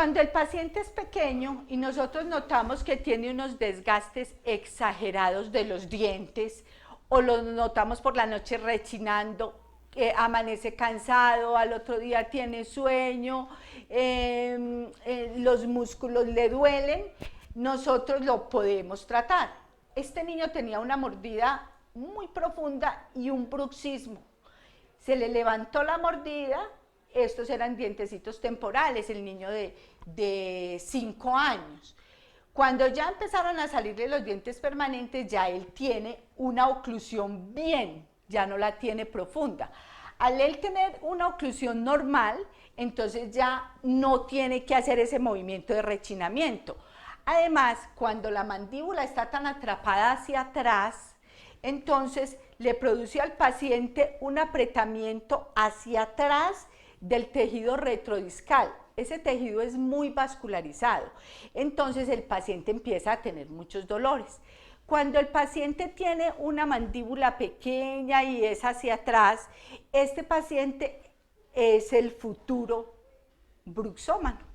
Cuando el paciente es pequeño y nosotros notamos que tiene unos desgastes exagerados de los dientes o lo notamos por la noche rechinando, amanece cansado, al otro día tiene sueño, los músculos le duelen, nosotros lo podemos tratar. Este niño tenía una mordida muy profunda y un bruxismo. Se le levantó la mordida, estos eran dientecitos temporales, el niño de 5 años. Cuando ya empezaron a salirle los dientes permanentes, ya él tiene una oclusión bien, ya no la tiene profunda. Al él tener una oclusión normal, entonces ya no tiene que hacer ese movimiento de rechinamiento. Además, cuando la mandíbula está tan atrapada hacia atrás, entonces le produce al paciente un apretamiento hacia atrás del tejido retrodiscal. Ese tejido es muy vascularizado, entonces el paciente empieza a tener muchos dolores. Cuando el paciente tiene una mandíbula pequeña y es hacia atrás, este paciente es el futuro bruxómano.